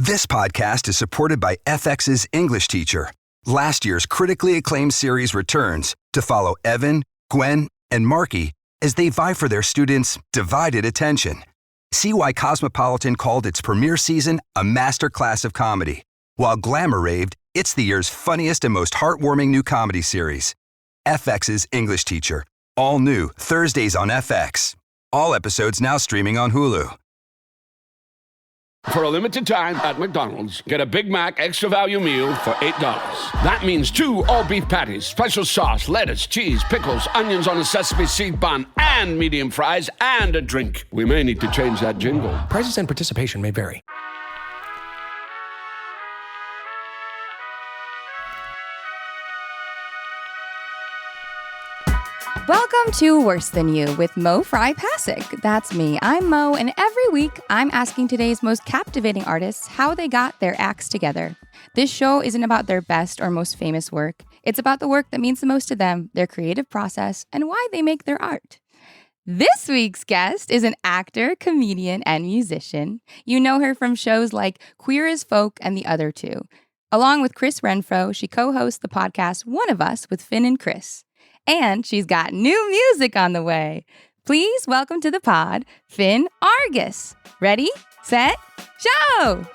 This podcast is supported by FX's English Teacher. Last year's critically acclaimed series returns to follow Evan, Gwen, and Marky as they vie for their students' divided attention. See why Cosmopolitan called its premiere season a masterclass of comedy, while Glamour raved it's the year's funniest and most heartwarming new comedy series. FX's English Teacher. All new Thursdays on FX. All episodes now streaming on Hulu. For a limited time at McDonald's, get a Big Mac Extra Value Meal for $8. That means 2 all-beef patties, special sauce, lettuce, cheese, pickles, onions on a sesame seed bun, and medium fries, and a drink. We may need to change that jingle. Prices and participation may vary. Welcome to Worse Than You with Mo Fry Pasick. That's me. I'm Mo, and every week I'm asking today's most captivating artists how they got their acts together. This show isn't about their best or most famous work. It's about the work that means the most to them, their creative process, and why they make their art. This week's guest is an actor, comedian, and musician. You know her from shows like Queer as Folk and The Other Two. Along with Chris Renfro, she co-hosts the podcast One of Us with Finn and Chris. And she's got new music on the way. Please welcome to the pod, Finn Argus. Ready, set, show!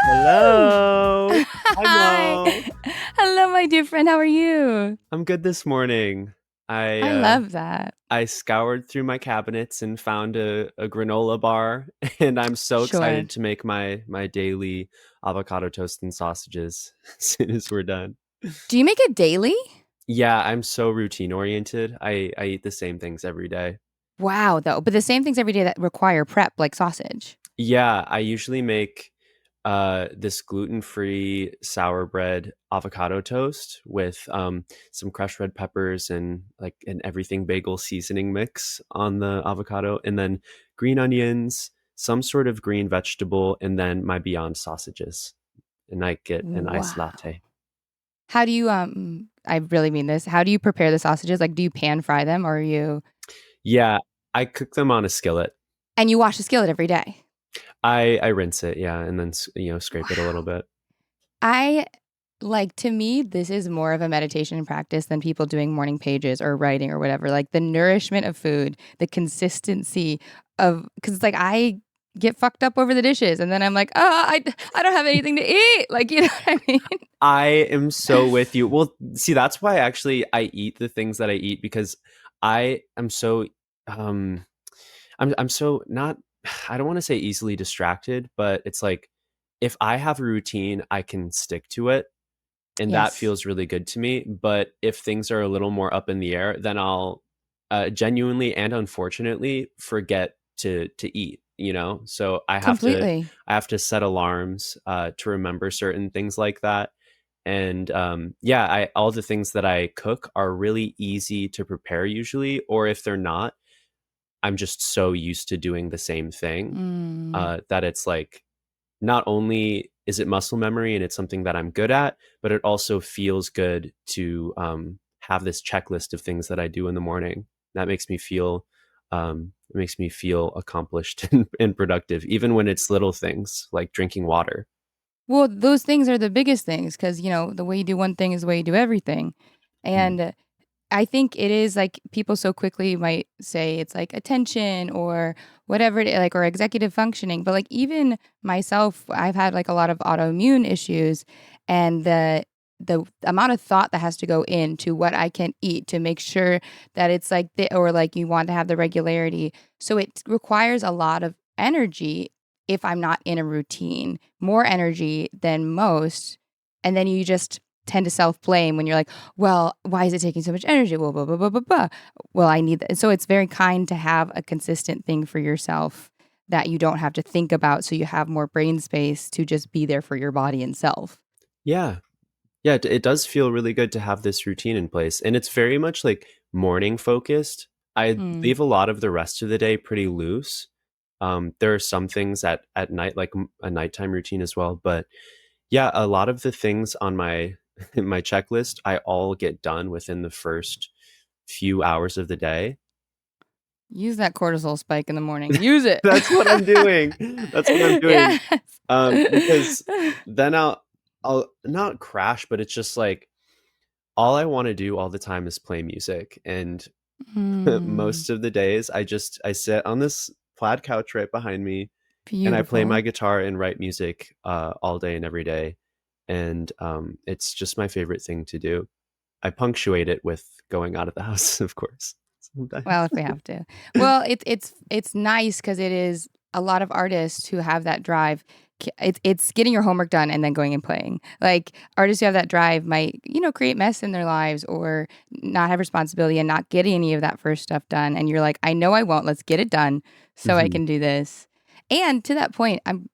Hello. Hi. Hello, my dear friend. How are you? I'm good this morning. I love that. I scoured through my cabinets and found a granola bar, and I'm so excited to make my daily avocado toast and sausages as soon as we're done. Do you make it daily? Yeah, I'm so routine oriented. I eat the same things every day. Wow, though. But the same things every day that require prep, like sausage. Yeah, I usually make this gluten-free sour bread avocado toast with some crushed red peppers and like an everything bagel seasoning mix on the avocado, and then green onions, some sort of green vegetable, and then my Beyond sausages. And I get an iced latte. How do you I really mean this. How do you prepare the sausages? Like, do you pan fry them, or you Yeah, I cook them on a skillet. And you wash the skillet every day? I rinse it, yeah, and then scrape it a little bit. To me, this is more of a meditation practice than people doing morning pages or writing or whatever. Like the nourishment of food, the consistency of, because it's like I get fucked up over the dishes, and then I'm like, oh, I don't have anything to eat. Like, you know what I mean? I am so with you. Well, see, that's why actually I eat the things that I eat, because I am so I'm so not. I don't want to say easily distracted, but it's like if I have a routine, I can stick to it. And that feels really good to me. But if things are a little more up in the air, then I'll genuinely and unfortunately forget to eat, So I have to set alarms to remember certain things like that. And all the things that I cook are really easy to prepare usually, or if they're not, I'm just so used to doing the same thing that it's like, not only is it muscle memory and it's something that I'm good at, but it also feels good to have this checklist of things that I do in the morning. That makes me feel accomplished and productive, even when it's little things like drinking water. Well, those things are the biggest things, because, the way you do one thing is the way you do everything. And I think it is like people so quickly might say it's like attention or whatever, or executive functioning. But like even myself, I've had like a lot of autoimmune issues, and the amount of thought that has to go into what I can eat to make sure that it's like you want to have the regularity. So it requires a lot of energy if I'm not in a routine, more energy than most. And then you just tend to self-blame when you're like, well, why is it taking so much energy? Well, blah, blah, blah, blah, blah. Well, I need that. So it's very kind to have a consistent thing for yourself that you don't have to think about, so you have more brain space to just be there for your body and self. Yeah. Yeah, it does feel really good to have this routine in place. And it's very much like morning focused. I leave a lot of the rest of the day pretty loose. There are some things at night, like a nighttime routine as well. But yeah, a lot of the things on my checklist, I all get done within the first few hours of the day. Use that cortisol spike in the morning. Use it. That's what I'm doing. That's what I'm doing. Yes. Because then I'll not crash, but it's just like all I want to do all the time is play music. And Mm, most of the days I sit on this plaid couch right behind me and I play my beautiful. guitar and write music all day and every day. And it's just my favorite thing to do. I punctuate it with going out of the house, of course, Well, sometimes. if we have to. Well, it's nice because it is a lot of artists who have that drive. It's getting your homework done and then going and playing. Like artists who have that drive might, create mess in their lives or not have responsibility and not get any of that first stuff done. And you're like, I know I won't. Let's get it done so I Mhm. can do this. And to that point, I'm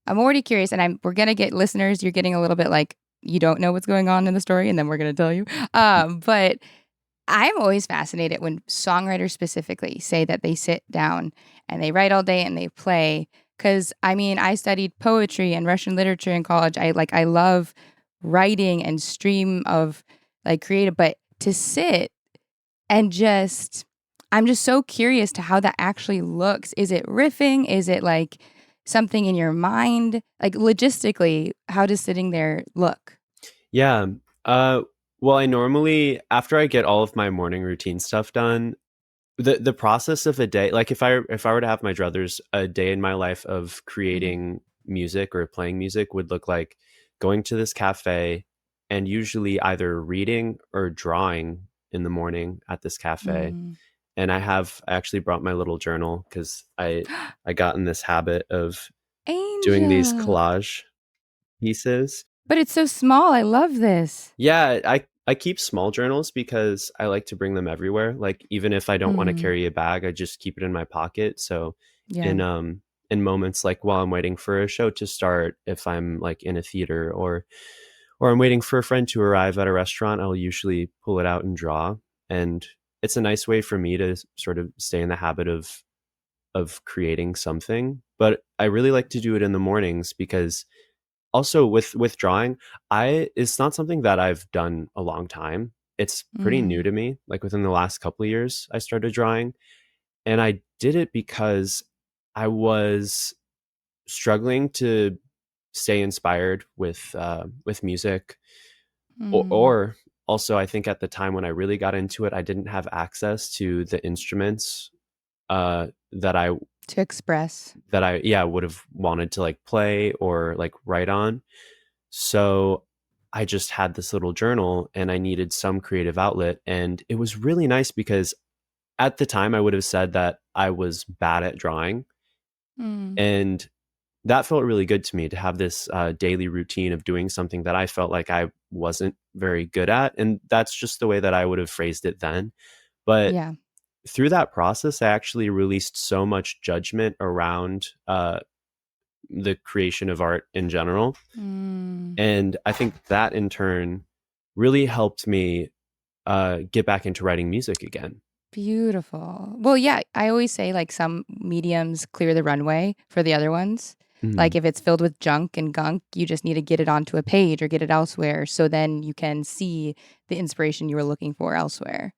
already curious, and we're gonna get listeners. You're getting a little bit like you don't know what's going on in the story, and then we're gonna tell you. But I'm always fascinated when songwriters specifically say that they sit down and they write all day and they play. Because I mean, I studied poetry and Russian literature in college. I love writing and stream of like creative, but to sit and just I'm just so curious to how that actually looks. Is it riffing? Is it like something in your mind? Like logistically, how does sitting there look? Yeah. Uh, well, I normally, after I get all of my morning routine stuff done, the process of a day, like if I were to have my druthers, a day in my life of Mhm. creating music or playing music would look like going to this cafe and usually either reading or drawing in the morning at this cafe. Mm. And I actually brought my little journal because I got in this habit of doing these Angel. collage pieces. But it's so small. I love this. Yeah, I keep small journals because I like to bring them everywhere. Like even if I don't want to Mm. carry a bag, I just keep it in my pocket. So Yeah. in in moments like while I'm waiting for a show to start, if I'm like in a theater or I'm waiting for a friend to arrive at a restaurant, I'll usually pull it out and draw. And it's a nice way for me to sort of stay in the habit of creating something. But I really like to do it in the mornings because also with drawing, I it's not something that I've done a long time. It's pretty new Mm. to me. Like within the last couple of years, I started drawing, and I did it because I was struggling to stay inspired with music, Mm. or also I think at the time when I really got into it, I didn't have access to the instruments that To express. I would have wanted to like play or like write on. So I just had this little journal and I needed some creative outlet. And it was really nice because at the time I would have said that I was bad at drawing. Mm. And that felt really good to me to have this daily routine of doing something that I felt like I wasn't very good at. And that's just the way that I would have phrased it then. But Yeah. through that process, I actually released so much judgment around the creation of art in general. Mm. And I think that in turn really helped me get back into writing music again. Beautiful. Well, yeah, I always say like some mediums clear the runway for the other ones. Like Mhm. if it's filled with junk and gunk, you just need to get it onto a page or get it elsewhere so then you can see the inspiration you were looking for elsewhere.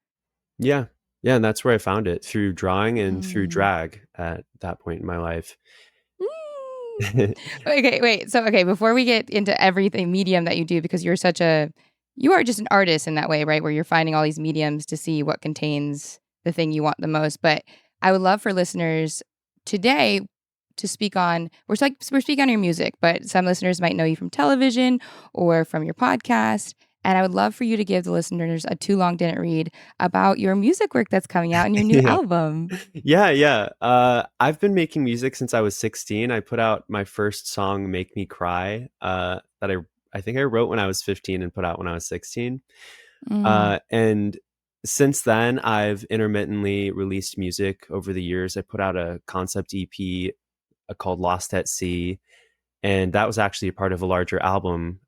Yeah. Yeah. And that's where I found it through drawing and through Mm. drag at that point in my life. Mm. Okay, wait. So, okay, before we get into everything medium that you do, because you are just an artist in that way, right? Where you're finding all these mediums to see what contains the thing you want the most. But I would love for listeners today to speak on, we're speaking on your music, but some listeners might know you from television or from your podcast. And I would love for you to give the listeners a Too Long Didn't Read about your music work that's coming out in your new Yeah. album. Yeah. Yeah. I've been making music since I was 16. I put out my first song, Make Me Cry, that I think I wrote when I was 15 and put out when I was 16. Mm, And since then, I've intermittently released music over the years. I put out a concept EP called Lost at Sea, and that was actually a part of a larger album.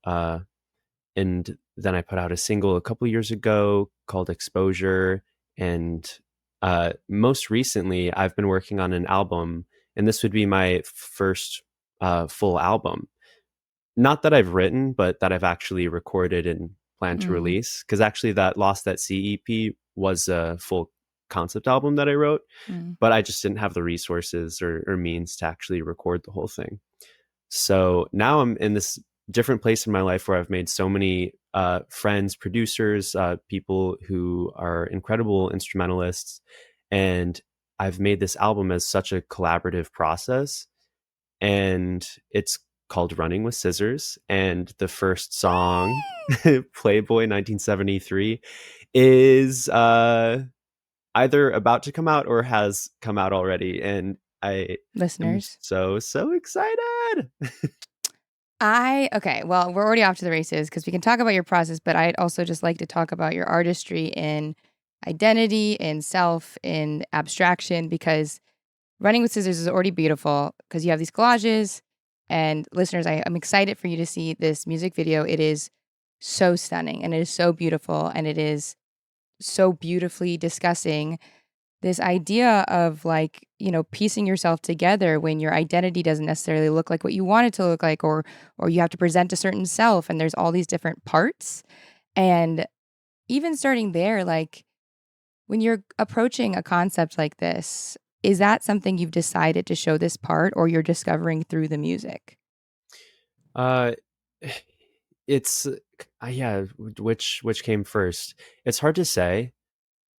And then I put out a single a couple years ago called Exposure. And most recently, I've been working on an album, and this would be my first full album. Not that I've written, but that I've actually recorded and plan to mm. release. Because actually, that Lost at Sea EP was a full. concept album that I wrote, Mm. but I just didn't have the resources or means to actually record the whole thing. So now I'm in this different place in my life where I've made so many friends, producers, people who are incredible instrumentalists, and I've made this album as such a collaborative process. And it's called Running with Scissors. And the first song, Playboy 1973, is either about to come out or has come out already. And I am Listeners. so excited. Okay, well, we're already off to the races because we can talk about your process, but I'd also just like to talk about your artistry in identity, in self, in abstraction, because Running with Scissors is already beautiful because you have these collages. And listeners, I'm excited for you to see this music video. It is so stunning and it is so beautiful and it is so beautifully discussing this idea of like, piecing yourself together when your identity doesn't necessarily look like what you want it to look like, or you have to present a certain self and there's all these different parts. And even starting there, like when you're approaching a concept like this, is that something you've decided to show this part or you're discovering through the music? Uh, it's yeah, which came first? It's hard to say.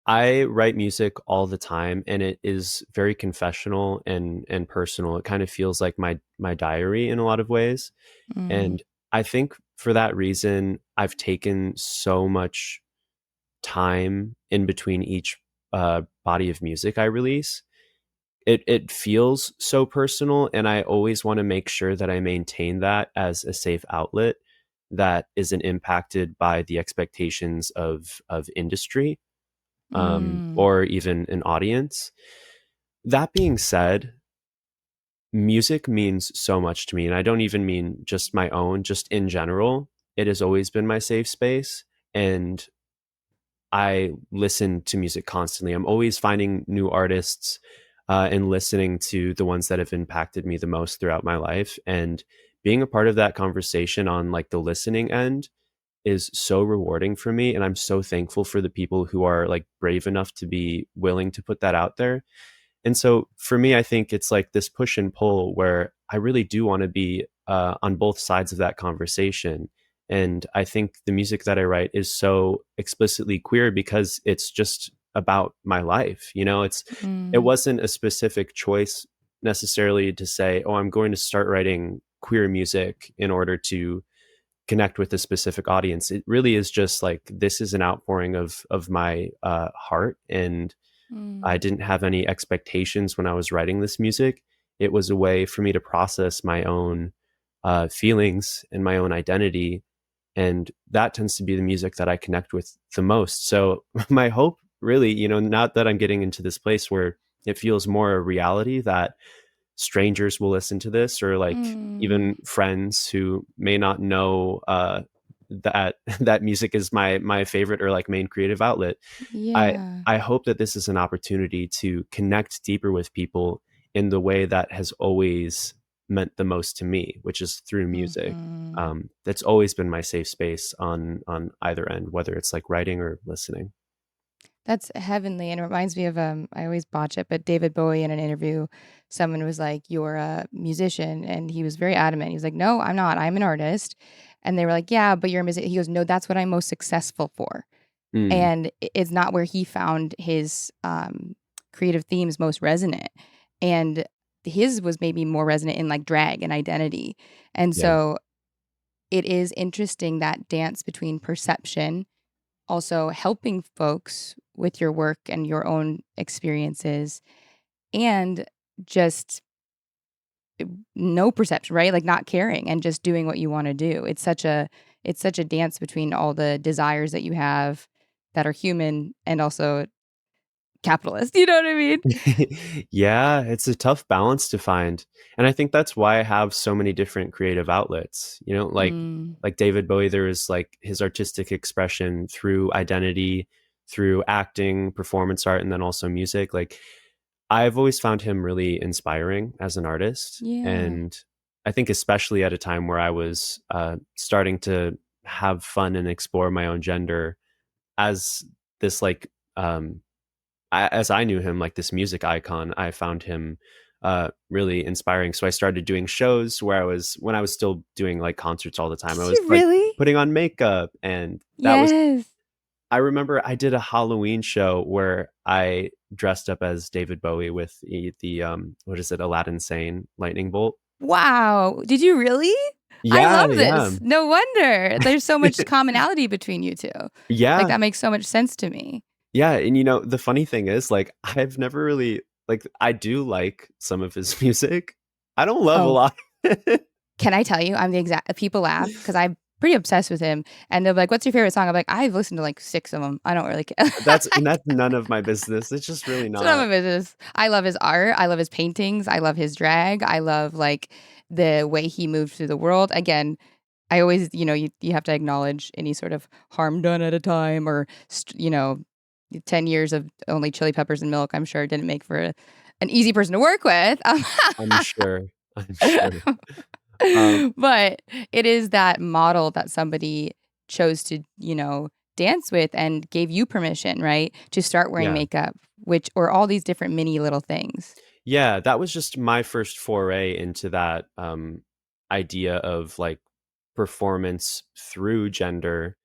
I write music all the time, and it is very confessional and personal. It kind of feels like my diary in a lot of ways. Mm, And I think for that reason, I've taken so much time in between each body of music I release. It feels so personal, and I always want to make sure that I maintain that as a safe outlet that isn't impacted by the expectations of industry, mm, or even an audience. That being said, music means so much to me, and I don't even mean just my own, just in general. It has always been my safe space, and I listen to music constantly. I'm always finding new artists and listening to the ones that have impacted me the most throughout my life. And being a part of that conversation on like the listening end is so rewarding for me. And I'm so thankful for the people who are like brave enough to be willing to put that out there. And so for me, I think it's like this push and pull where I really do want to be on both sides of that conversation. And I think the music that I write is so explicitly queer because it's just about my life. It mm, wasn't a specific choice necessarily to say, oh, I'm going to start writing queer music in order to connect with a specific audience. It really is just like this is an outpouring of my heart, and I mm, didn't have any expectations when I was writing this music. It was a way for me to process my own feelings and my own identity. And that tends to be the music that I connect with the most. So, my hope really, not that I'm getting into this place where it feels more a reality that strangers will listen to this, or like mm. even friends who may not know that that music is my favorite or like main creative outlet. I Yeah. I hope that this is an opportunity to connect deeper with people in the way that has always meant the most to me, which is through music. Mhm. That's always been my safe space on either end, whether it's like writing or listening. That's heavenly, and it reminds me of, I always botch it, but David Bowie in an interview, someone was like, "You're a musician," and he was very adamant. He was like, "No, I'm not. I'm an artist." And they were like, "Yeah, but you're a musician." He goes, "No, that's what I'm most successful for." Mm, And it's not where he found his, creative themes most resonant. And his was maybe more resonant in, like, drag and identity. And yeah. so it is interesting that dance between perception, also helping folks with your work and your own experiences, and just no perception, right? Like not caring and just doing what you want to do. It's such a dance between all the desires that you have that are human and also capitalist. You know what I mean? Yeah, it's a tough balance to find. And I think that's why I have so many different creative outlets. Mm, Like David Bowie, there is like his artistic expression through identity, through acting, performance art, and then also music. Like I've always found him really inspiring as an artist. yeah. And I think especially at a time where I was starting to have fun and explore my own gender as this like as I knew him, like this music icon, I found him really inspiring. So I started doing shows where when I was still doing like concerts all the time, I Did was you like really? putting on makeup, and that was, Yes. I remember I did a Halloween show where I dressed up as David Bowie with the what is it, Aladdin Sane lightning bolt. Wow. Did you really? I Yeah, love yeah. this. No wonder. There's so much commonality between you two. Like Yeah. that makes so much sense to me. Yeah, and the funny thing is, like, I've never really like, I do like some of his music. I don't love a Oh, lot. can I tell you? I'm the exact people laugh because I'm pretty obsessed with him. And they're like, what's your favorite song? I'm like, I've listened to like 6 of them. I don't really care. That's none of my business. It's just really It's none of not. my business. I love his art. I love his paintings. I love his drag. I love like the way he moved through the world. Again, I always, you have to acknowledge any sort of harm done at a time or, 10 years of only chili peppers and milk, I'm sure didn't make for an easy person to work with. I'm sure. I'm sure. Um, But it is that model that somebody chose to, dance with and gave you permission, right? To start wearing yeah. makeup, or all these different mini little things. Yeah, that was just my first foray into that idea of like performance through gender,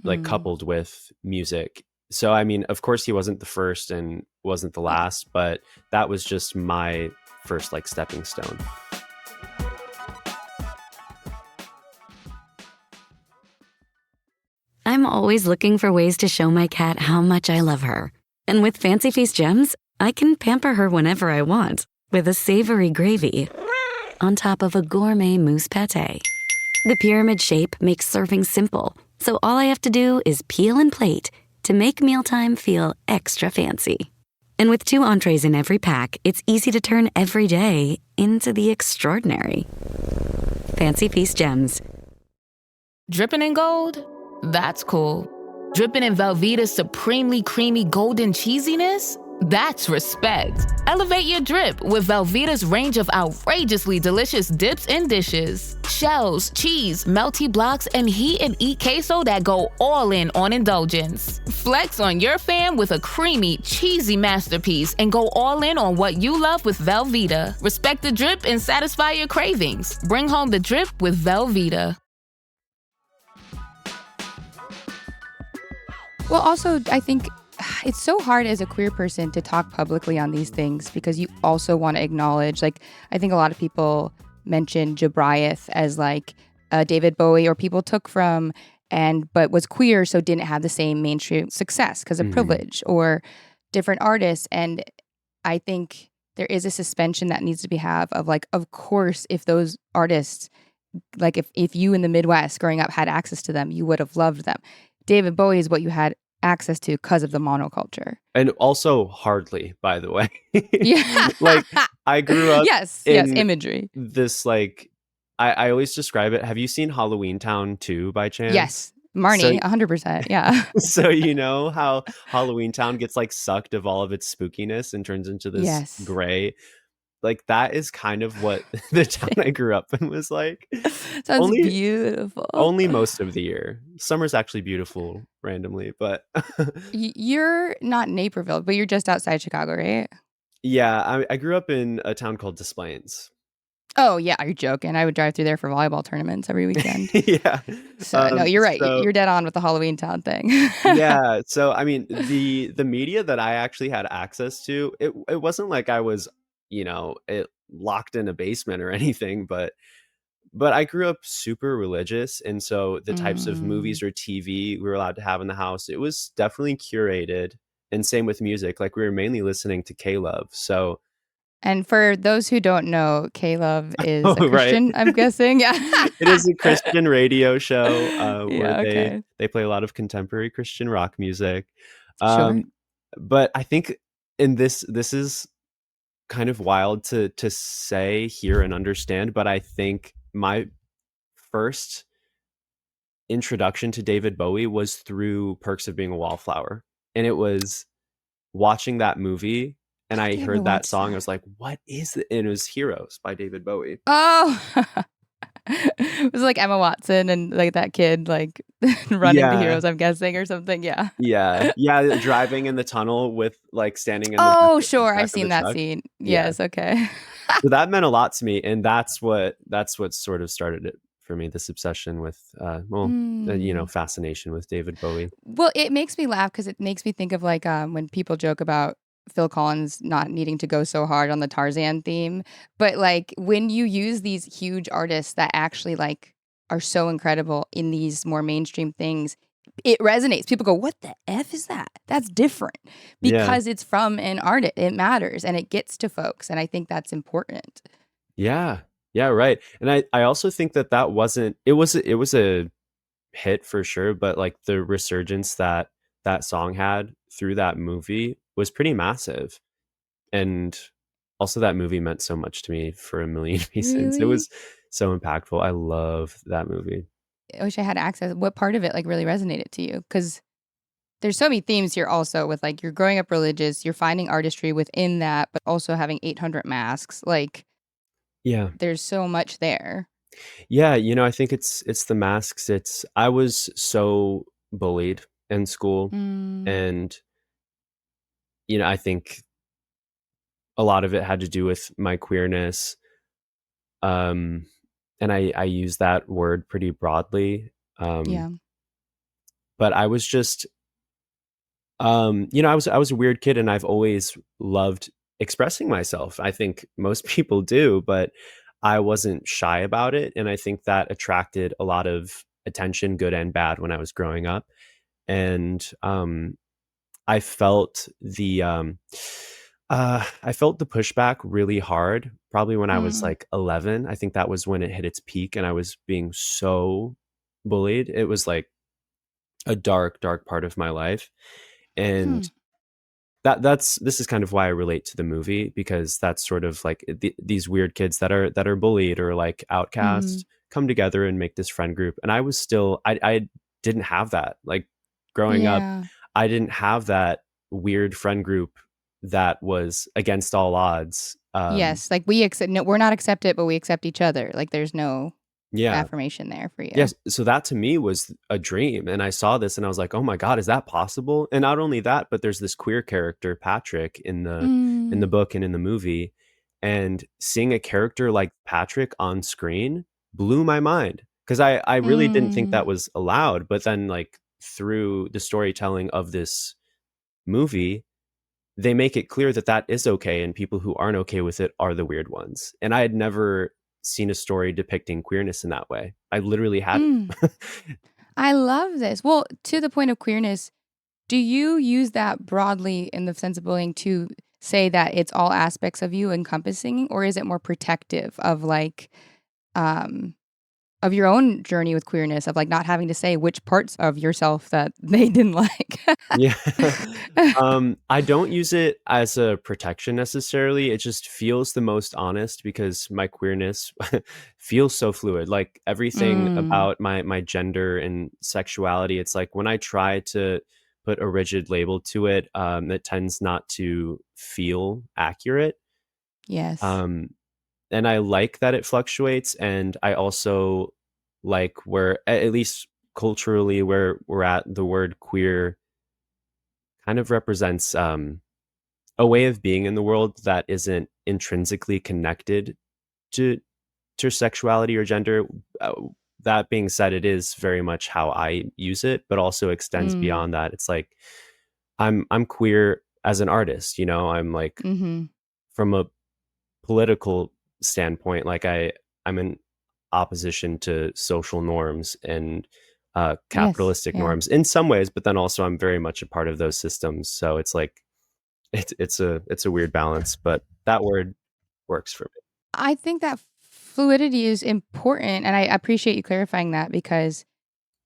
like Mm. coupled with music. So I mean, of course he wasn't the first and wasn't the last, but that was just my first like stepping stone. I'm always looking for ways to show my cat how much I love her. And with Fancy Feast gems, I can pamper her whenever I want with a savory gravy on top of a gourmet mousse pâté. The pyramid shape makes serving simple, so all I have to do is peel and plate to make mealtime feel extra fancy. And with 2 entrees in every pack, it's easy to turn every day into the extraordinary. Fancy Feast gems. Dripping in gold? That's cool. Dripping in Velveeta's supremely creamy golden cheesiness? That's respect. Elevate your drip with Velveeta's range of outrageously delicious dips and dishes. Shells, cheese, melty blocks, and heat and eat queso that go all in on indulgence. Flex on your fam with a creamy, cheesy masterpiece and go all in on what you love with Velveeta. Respect the drip and satisfy your cravings. Bring home the drip with Velveeta. Well, also, I think it's so hard as a queer person to talk publicly on these things because you also want to acknowledge, like, I think a lot of people mention Jabriath as like David Bowie, or people took from but was queer, so didn't have the same mainstream success because of privilege, or different artists. And I think there is a suspension that needs to be have of like, of course, if those artists, like if you in the Midwest growing up had access to them, you would have loved them. David Bowie is what you had access to because of the monoculture. And also hardly, by the way. Yeah. Like, I grew up yes, in imagery. this, like, I always describe it. Have you seen Halloween Town 2 by chance? Yes. Marnie, 100%. Yeah. So you know how Halloween Town gets like sucked of all of its spookiness and turns into this Yes. gray. Like, that is kind of what the town I grew up in was like. Sounds beautiful. Only most of the year. Summer's actually beautiful randomly, but You're not Naperville, but you're just outside Chicago, right? yeah, I grew up in a town called Des Plaines. Oh, yeah. You're joking. I would drive through there for volleyball tournaments every weekend. Yeah. So, no, you're right. So, You're dead on with the Halloween Town thing. yeah. So, I mean, the media that I actually had access to, it wasn't like I was, locked in a basement or anything, but I grew up super religious. And so the types of movies or TV we were allowed to have in the house, it was definitely curated. And same with music. Like, we were mainly listening to K-Love. So, And for those who don't know, K-Love is a right. Christian, I'm guessing. Yeah. It is a Christian radio show where okay. they play a lot of contemporary Christian rock music. Sure. But I think this is kind of wild to say, hear, and understand. But I think my first introduction to David Bowie was through Perks of Being a Wallflower. And it was watching that movie, and I heard that song. I was like, what is it? And it was Heroes by David Bowie. Oh, It was like Emma Watson and like that kid like running to Yeah. heroes, I'm guessing, or something. Yeah. Yeah, driving in the tunnel with like standing in the Oh, the sure. back I've of the seen that truck. scene. Yeah. Yes. Okay. So that meant a lot to me, and that's what sort of started it for me, this obsession with Mm. fascination with David Bowie. Well, it makes me laugh because it makes me think of like when people joke about Phil Collins not needing to go so hard on the Tarzan theme, but like when you use these huge artists that actually like are so incredible in these more mainstream things, it resonates. People go, "What the f is that? That's different," Yeah. because it's from an artist. It matters and it gets to folks, and I think that's important. Yeah. Yeah, right. And I also think that wasn't it was a hit for sure, but like the resurgence that that song had through that movie was pretty massive. And also that movie meant so much to me for a million reasons. It Really? was so impactful. I love that movie. I wish I had access. What part of it like really resonated to you? Because there's so many themes here also with like you're growing up religious, you're finding artistry within that, but also having 800 masks. Like Yeah. there's so much there. Yeah, I think it's the masks. I was so bullied in school, Mm, and I think a lot of it had to do with my queerness. Um and I use that word pretty broadly. yeah. But I was just I was a weird kid, and I've always loved expressing myself. I think most people do, but I wasn't shy about it, and I think that attracted a lot of attention, good and bad, when I was growing up. And I felt the pushback really hard, probably when I was Mm, like 11. I think that was when it hit its peak, and I was being so bullied. It was like a dark, dark part of my life. hmm, And this is kind of why I relate to the movie, because that's sort of like these weird kids that are bullied or like mm, outcast come together and make this friend group. And I didn't have that. Like growing up, yeah. I didn't have that weird friend group that was against all odds. Yes. Like we accept, no, we're not accepted, but we accept each other. Like there's no Yeah. affirmation there for you. Yes, so that to me was a dream, and I saw this and I was like, "Oh my god, is that possible?" And not only that, but there's this queer character, Patrick, in the Mm, book and in the movie, and seeing a character like Patrick on screen blew my mind, because I really didn't think that mm. was allowed, but then, like, through the storytelling of this movie, they make it clear that that is okay, and people who aren't okay with it are the weird ones. And I had never seen a story depicting queerness in that way. I literally hadn't. Mm. I love this. Well, to the point of queerness, do you use that broadly in the sense of bullying to say that it's all aspects of you encompassing, or is it more protective of like um of your own journey with queerness of like not having to say which parts of yourself that they didn't like? Yeah. I don't use it as a protection necessarily. It just feels the most honest, because my queerness feels so fluid. Like everything Mm, about my gender and sexuality, it's like when I try to put a rigid label to it, it tends not to feel accurate. yes. Um, and I like that it fluctuates, and I also like where, at least culturally, where we're at, the word queer kind of represents a way of being in the world that isn't intrinsically connected to sexuality or gender. Uh, that being said, it is very much how I use it, but also extends Mm, beyond that. It's like I'm queer as an artist. I'm like, mhm. from a political standpoint, like I'm in opposition to social norms and Yes. capitalistic Yeah. norms in some ways, but then also I'm very much a part of those systems. So it's like it's a weird balance, but that word works for me. I think that fluidity is important, and I appreciate you clarifying that because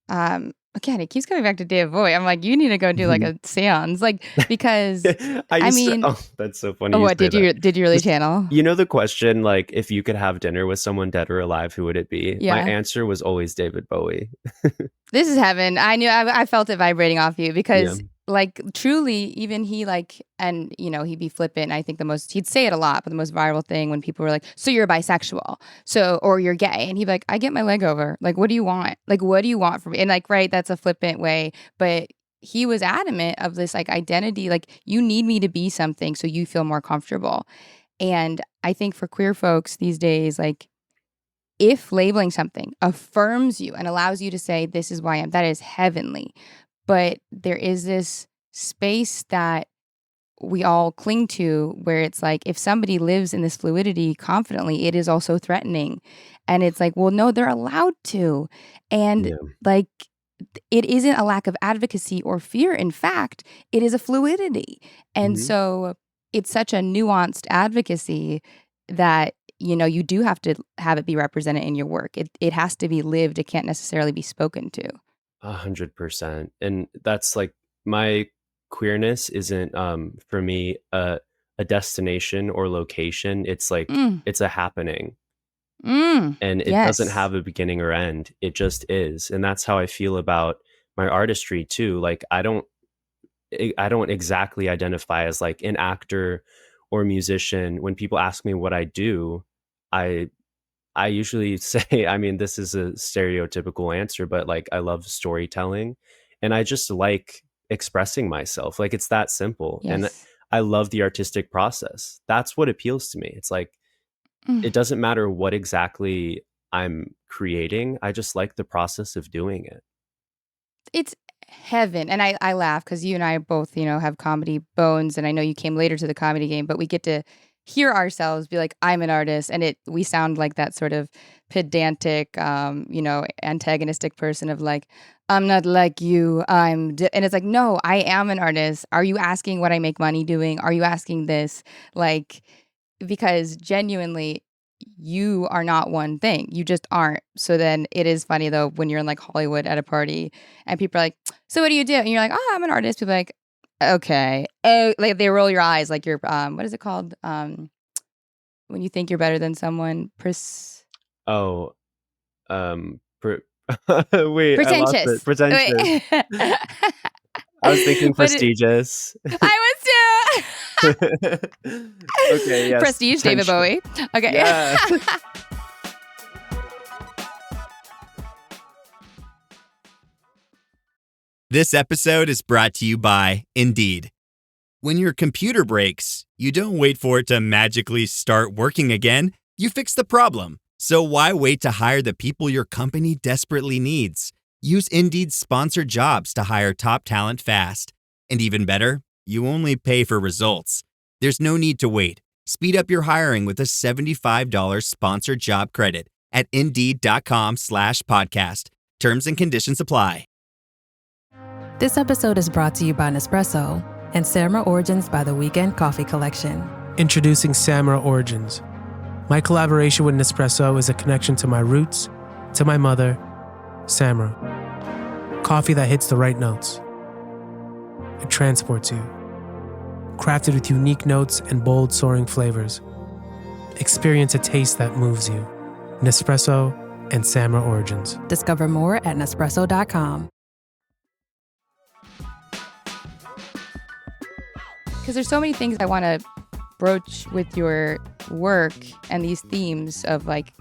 again, it keeps coming back to David Bowie. I'm like, you need to go do like Mhm. a seance, like because I I used to mean, oh, that's so funny oh, you what say that. did you really Just channel? the question, like, if you could have dinner with someone dead or alive, who would it be? My Yeah, answer was always David Bowie. this is heaven. I knew I felt it vibrating off you Yeah. because like truly, even he like, and he'd be flippant. I think he'd say it a lot, but the most viral thing when people were like, so you're bisexual, or you're gay. And he'd be like, I get my leg over. Like, what do you want? Like, what do you want from me? And like, right, that's a flippant way. But he was adamant of this like identity, like you need me to be something so you feel more comfortable. And I think for queer folks these days, like if labeling something affirms you and allows you to say, this is why I am, that is heavenly. But there is this space that we all cling to where it's like, if somebody lives in this fluidity confidently, it is also threatening. And it's like, well, no, they're allowed to. And Yeah. like, it isn't a lack of advocacy or fear. In fact, it is a fluidity. And Mhm. so it's such a nuanced advocacy that, you do have to have it be represented in your work. It has to be lived. It can't necessarily be spoken to. 100%. And that's like my queerness isn't for me a destination or location. It's like Mm, it's a happening, and it doesn't yes. have a beginning or end. It just is. And that's how I feel about my artistry too. Like I don't exactly identify as like an actor or musician. When people ask me what I do, I I usually say, I mean, this is a stereotypical answer, but like I love storytelling and I just like expressing myself. Like it's that simple. And Yes. I love the artistic process. That's what appeals to me. It's like Mm. it doesn't matter what exactly I'm creating. I just like the process of doing it. It's heaven. And I laugh because you and I both, have comedy bones. And I know you came later to the comedy game, but we get to hear ourselves be like, I'm an artist. And we sound like that sort of pedantic, antagonistic person of like, I'm not like you. And it's like, no, I am an artist. Are you asking what I make money doing? Are you asking this? Like, because genuinely, you are not one thing. You just aren't. So then it is funny though when you're in like Hollywood at a party and people are like, so what do you do? And you're like, oh, I'm an artist. People are like, okay. Oh, like they roll your eyes like you're what is it called? When you think you're better than someone. Oh, wait, I lost it. Pretentious. Pretentious. Wait. I was thinking But prestigious. I was Okay, too. yes, Prestige, David potential. Bowie. Okay. Yeah. This episode is brought to you by Indeed. When your computer breaks, you don't wait for it to magically start working again. You fix the problem. So why wait to hire the people your company desperately needs? Use Indeed's sponsored jobs to hire top talent fast. And even better, you only pay for results. There's no need to wait. Speed up your hiring with a $75 sponsored job credit at Indeed.com/podcast. Terms and conditions apply. This episode is brought to you by Nespresso and Samra Origins by the Weekend Coffee Collection. Introducing Samra Origins. My collaboration with Nespresso is a connection to my roots, to my mother, Samra. Coffee that hits the right notes. It transports you. Crafted with unique notes and bold soaring flavors. Experience a taste that moves you. Nespresso and Samra Origins. Discover more at Nespresso.com. Because there's so many things I want to broach with your work and these themes of like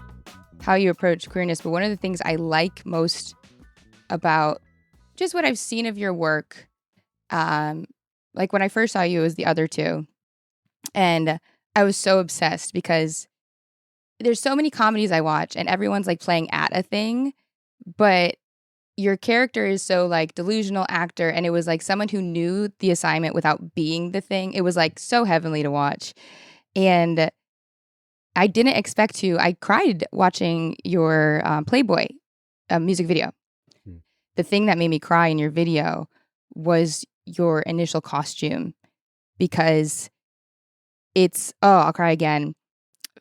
how you approach queerness. But one of the things I like most about just what I've seen of your work, like when I first saw you, it was the other two. And I was so obsessed because there's so many comedies I watch and everyone's like playing at a thing, but your character is so like delusional actor, and it was like someone who knew the assignment without being the thing. It was like so heavenly to watch. And I didn't expect to. I cried watching your Playboy music video. Hmm. The thing that made me cry in your video was your initial costume, because I'll cry again.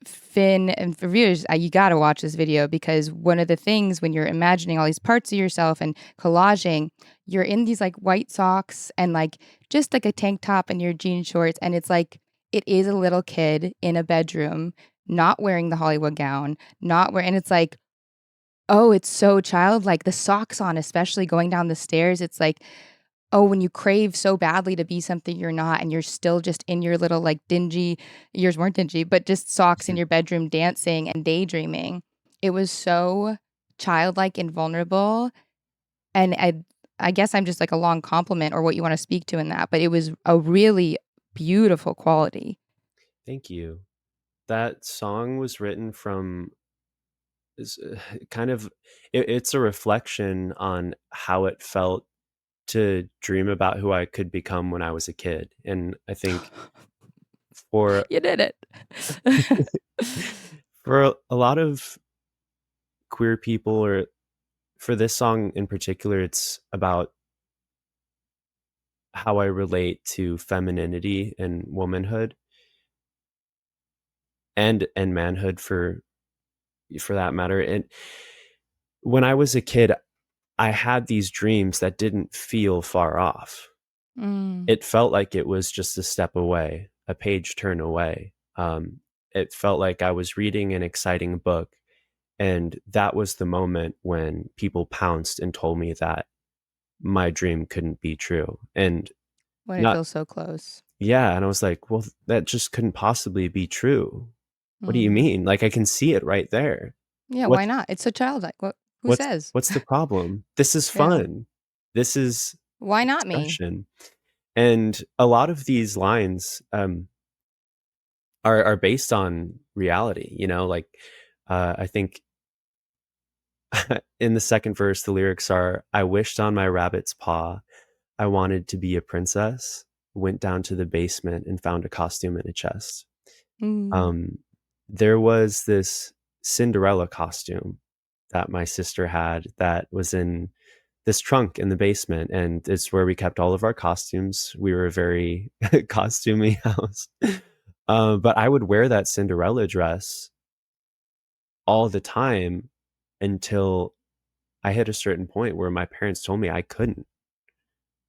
Finn, and for viewers, you got to watch this video, because one of the things when you're imagining all these parts of yourself and collaging, you're in these like white socks and like just like a tank top and your jean shorts. And it's like, it is a little kid in a bedroom, not wearing the Hollywood gown, and it's like, oh, it's so childlike. The socks on, especially going down the stairs. It's like, oh, when you crave so badly to be something you're not, and you're still just in your little like dingy, yours weren't dingy, but just socks in your bedroom dancing and daydreaming. It was so childlike and vulnerable. And I guess I'm just like a long compliment or what you want to speak to in that, but it was a really beautiful quality. Thank you. That song was written from is kind of it's a reflection on how it felt to dream about who I could become when I was a kid. And I think for You did it. for a lot of queer people, or for this song in particular, it's about how I relate to femininity and womanhood and manhood for that matter. And when I was a kid, I had these dreams that didn't feel far off. Mm, It felt like it was just a step away, a page turn away. It felt like I was reading an exciting book, and that was the moment when people pounced and told me that my dream couldn't be true. And when it not, feels so close. yeah. And I was like, well, that just couldn't possibly be true. What do you Mm. mean? Like, I can see it right there. Yeah, why What's not? It's so childlike. Who what's says? what's the problem? This is Yeah. fun. This is Why not me? expression. And a lot of these lines are based on reality, you know, like I think in the second verse the lyrics are, I wished on my rabbit's paw, I wanted to be a princess, went down to the basement and found a costume in a chest. Mm. Um, there was this Cinderella costume that my sister had that was in this trunk in the basement, and it's where we kept all of our costumes. We were a very costumey house. But I would wear that Cinderella dress all the time until I hit a certain point where my parents told me I couldn't.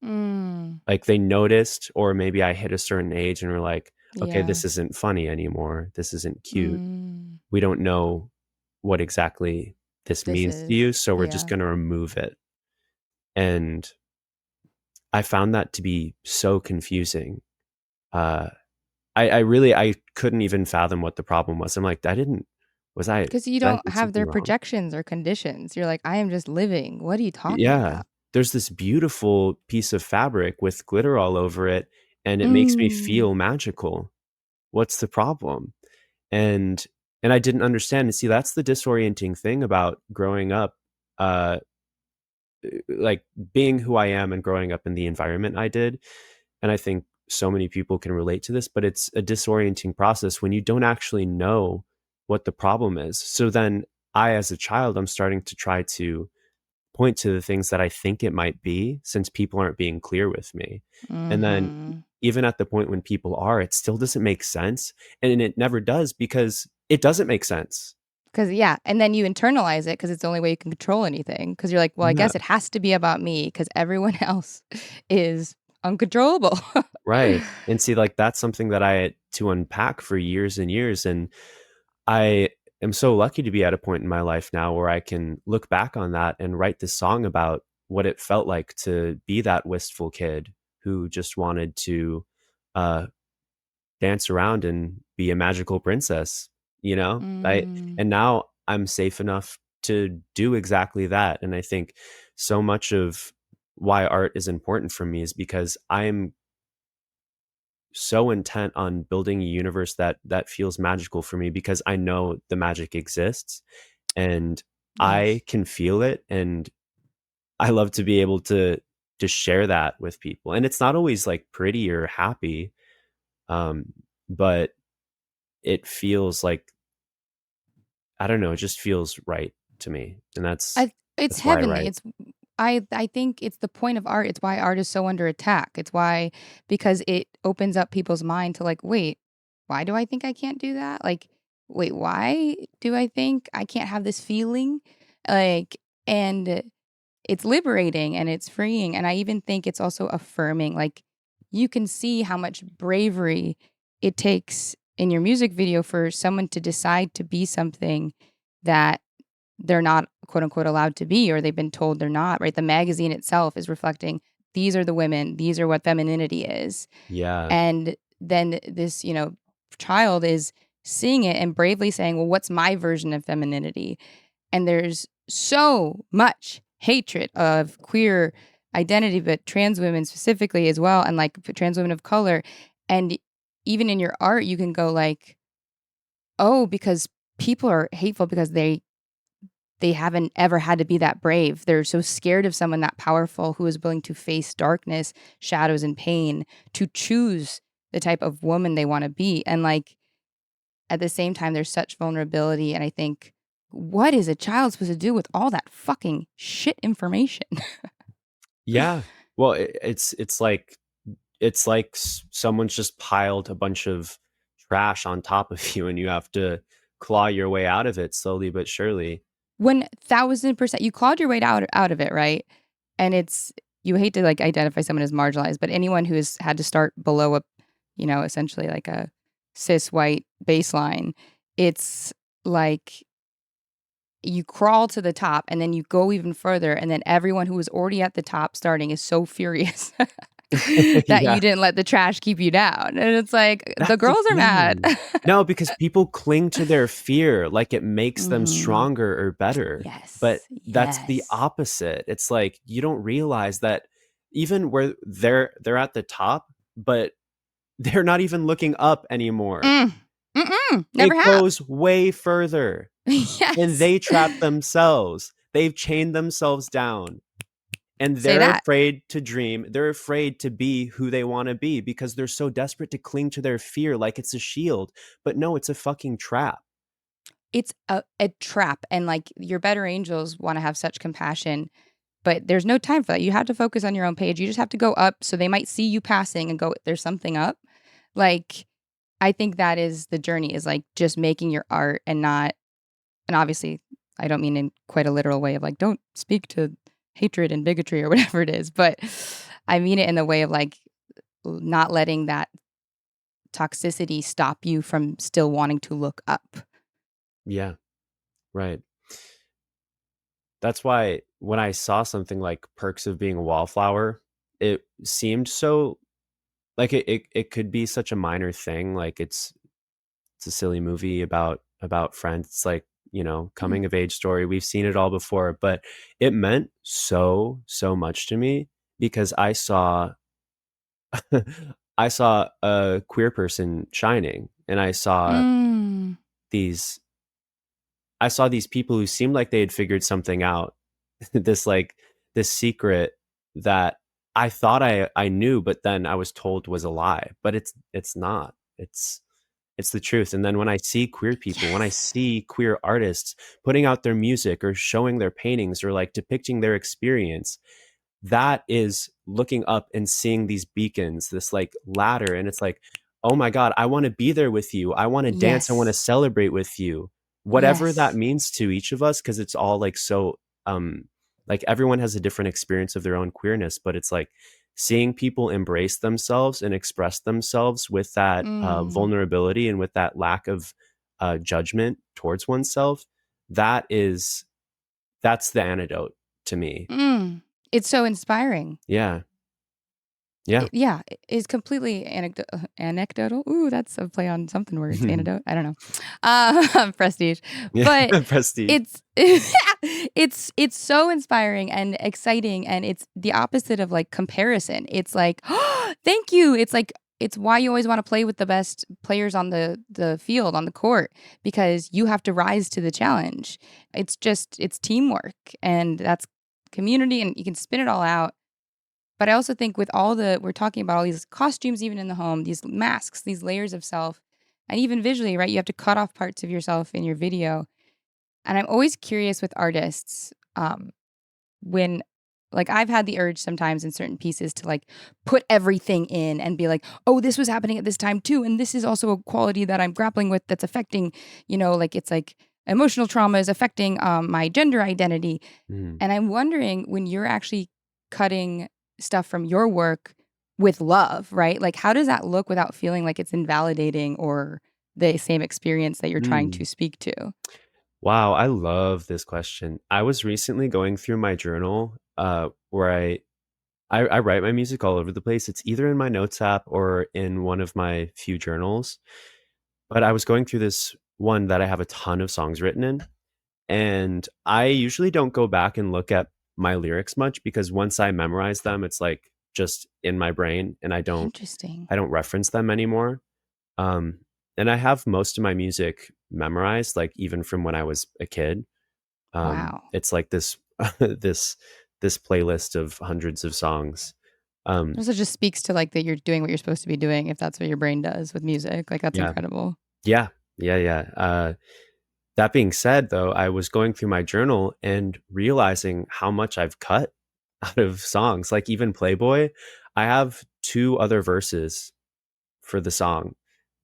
Mm. Like, they noticed, or maybe I hit a certain age and were like, okay, Yeah. this isn't funny anymore. This isn't cute. Mm. We don't know what exactly this This means to is, you, so we're just yeah. going to remove it. And I found that to be so confusing. Uh, I really I couldn't even fathom what the problem was. I'm like, I didn't was I Because you did I don't do have something their wrong? projections or conditions. You're like, I am just living. What are you talking Yeah. about? There's this beautiful piece of fabric with glitter all over it, and it makes me Mm. feel magical. What's the problem? And and I didn't understand. And see, that's the disorienting thing about growing up, uh, like being who I am and growing up in the environment I did. And I think so many people can relate to this, but it's a disorienting process when you don't actually know what the problem is. So then as a child, I'm starting to try to point to the things that I think it might be, since people aren't being clear with me. And then Mhm. even at the point when people are, it still doesn't make sense. And it never does, because it doesn't make sense. Because yeah, and then you internalize it because it's the only way you can control anything. Because you're like, well, I Yeah. guess it has to be about me because everyone else is uncontrollable. Right. And see, like, that's something that I had to unpack for years and years. And I am so lucky to be at a point in my life now where I can look back on that and write this song about what it felt like to be that wistful kid who just wanted to uh, dance around and be a magical princess, you know? Mm. And now I'm safe enough to do exactly that. And I think so much of why art is important for me is because I'm so intent on building a universe that feels magical for me, because I know the magic exists and I Yes. can feel it, and I love to be able to share that with people. And it's not always like pretty or happy, um, but it feels like, I don't know, it just feels right to me. And It's that's why I heavenly. write. It's I think it's the point of art. It's why art is so under attack. It's why because it opens up people's mind to like, wait, why do I think I can't do that? Like, wait, why do I think I can't have this feeling? Like, and it's liberating and it's freeing. And I even think it's also affirming. Like, you can see how much bravery it takes in your music video for someone to decide to be something that they're not quote unquote allowed to be, or they've been told they're not, right? The magazine itself is reflecting these are the women, these are what femininity is. Yeah. And then this, child is seeing it and bravely saying, well, what's my version of femininity? And there's so much hatred of queer identity, but trans women specifically as well, and like trans women of color. And even in your art, you can go like, oh, because people are hateful because they haven't ever had to be that brave. They're so scared of someone that powerful who is willing to face darkness, shadows, and pain to choose the type of woman they want to be. And like at the same time, there's such vulnerability. And I think, what is a child supposed to do with all that fucking shit information? Yeah. Well, it's like someone's just piled a bunch of trash on top of you, and you have to claw your way out of it slowly but surely. 1000%. You clawed your way out of it, right? And you hate to like identify someone as marginalized, but anyone who has had to start below a, essentially like a cis white baseline, it's like you crawl to the top and then you go even further, and then everyone who was already at the top starting is so furious that Yeah. you didn't let the trash keep you down. And it's like the That's the girls are mad. thing. No, because people cling to their fear like it makes them Mhm. stronger or better. Yes. But that's the yes. opposite. It's like you don't realize that even where they're at the top, but they're not even looking up anymore. Never It have. goes way further. Yes. And they trap themselves. They've chained themselves down. And Say they're that. afraid to dream. They're afraid to be who they want to be because they're so desperate to cling to their fear like it's a shield. But no, it's a fucking trap. It's a trap. And like your better angels want to have such compassion, but there's no time for that. You have to focus on your own page. You just have to go up, so they might see you passing and go, there's something up. Like, I think that is the journey, is like just making your art and obviously I don't mean in quite a literal way of like, don't speak to hatred and bigotry or whatever it is, but I mean it in the way of like not letting that toxicity stop you from still wanting to look up. Yeah, right. That's why when I saw something like Perks of Being a Wallflower, it seemed so like it could be such a minor thing. Like it's a silly movie about friends. It's like, coming of age story. We've seen it all before, but it meant so much to me because I saw I saw a queer person shining, and I saw these people who seemed like they had figured something out. this secret that I thought I knew, but then I was told was a lie. But it's not. It's the truth. And then when I see queer people, when I see queer artists putting out their music or showing their paintings or like depicting their experience, that is looking up and seeing these beacons, this like ladder. And it's like, oh my God, I want to be there with you. I want to dance. I want to Yes. celebrate with you. Whatever Yes. that means to each of us, because it's all like so like everyone has a different experience of their own queerness, but it's like seeing people embrace themselves and express themselves with that vulnerability and with that lack of judgment towards oneself. That's the antidote to me. It's so inspiring. Yeah. It's completely anecdotal. Ooh, that's a play on something words. Antidote. I don't know. Prestige. But Prestige. it's so inspiring and exciting, and it's the opposite of like comparison. It's like, oh, thank you. It's like, it's why you always want to play with the best players on the field, on the court, because you have to rise to the challenge. It's teamwork, and that's community, and you can spin it all out. But I also think with we're talking about all these costumes, even in the home, these masks, these layers of self, and even visually, right? You have to cut off parts of yourself in your video. And I'm always curious with artists, when, like, I've had the urge sometimes in certain pieces to like put everything in and be like, oh, this was happening at this time too. And this is also a quality that I'm grappling with that's affecting, like it's like emotional trauma is affecting my gender identity. And I'm wondering, when you're actually cutting stuff from your work with love, right? Like, how does that look without feeling like it's invalidating or the same experience that you're trying to speak to? Wow, I love this question. I was recently going through my journal where I write my music all over the place. It's either in my notes app or in one of my few journals. But I was going through this one that I have a ton of songs written in, and I usually don't go back and look at my lyrics much because once I memorize them, it's like just in my brain and Interesting. I don't reference them anymore. Um, and I have most of my music memorized, like even from when I was a kid. Wow. It's like this this this playlist of hundreds of songs. It Um, also just speaks to like that you're doing what you're supposed to be doing if that's what your brain does with music. Like that's yeah, incredible. yeah, yeah. That being said, though, I was going through my journal and realizing how much I've cut out of songs. Like even Playboy, I have two other verses for the song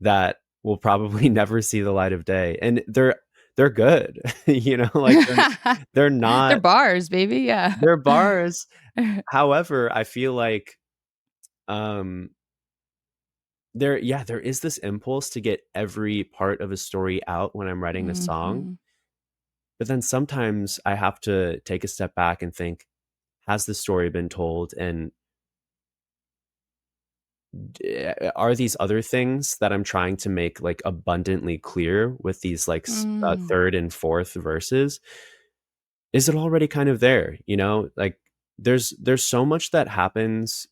that will probably never see the light of day, and they're good. Like they're They're not bars, baby. Yeah. they're bars. However, I feel like um there is this impulse to get every part of a story out when I'm writing a song. Mhm. But then sometimes I have to take a step back and think, has the story been told? And are these other things that I'm trying to make like abundantly clear with these like Mm. third and fourth verses? Is it already kind of there? Like there's so much that happens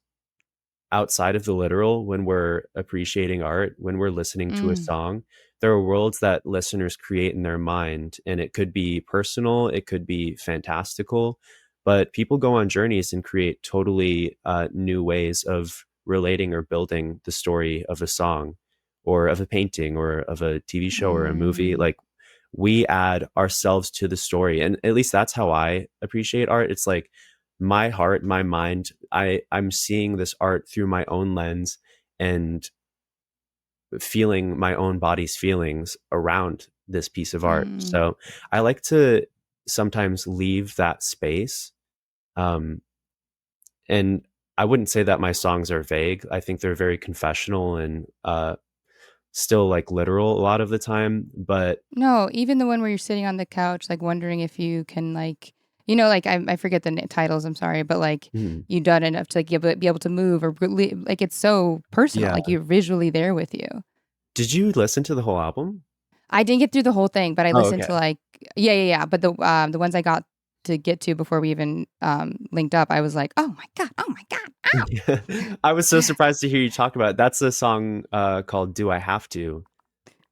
outside of the literal when we're appreciating art, when we're listening to a Mm. song. There are worlds that listeners create in their mind, and it could be personal, it could be fantastical, but people go on journeys and create totally new ways of relating or building the story of a song or of a painting or of a TV show or a movie. Mm. Like we add ourselves to the story. And at least that's how I appreciate art. It's like my heart, my mind, I'm seeing this art through my own lens and feeling my own body's feelings around this piece of art. Mm. So I like to sometimes leave that space. Um, and I wouldn't say that my songs are vague. I think they're very confessional and still like literal a lot of the time. But No, even the one where you're sitting on the couch, like wondering if you can, like, like I forget the titles. I'm sorry, but like mhm, you done enough to like be able to move or like it's so personal. yeah. Like you're visually there with you. Did you listen to the whole album? I didn't get through the whole thing, but I Oh, listened okay. to like yeah. But the ones I got to get to before we even linked up, I was like, oh my god, ow. Yeah. I was so surprised to hear you talk about it. That's a song called Do I Have to?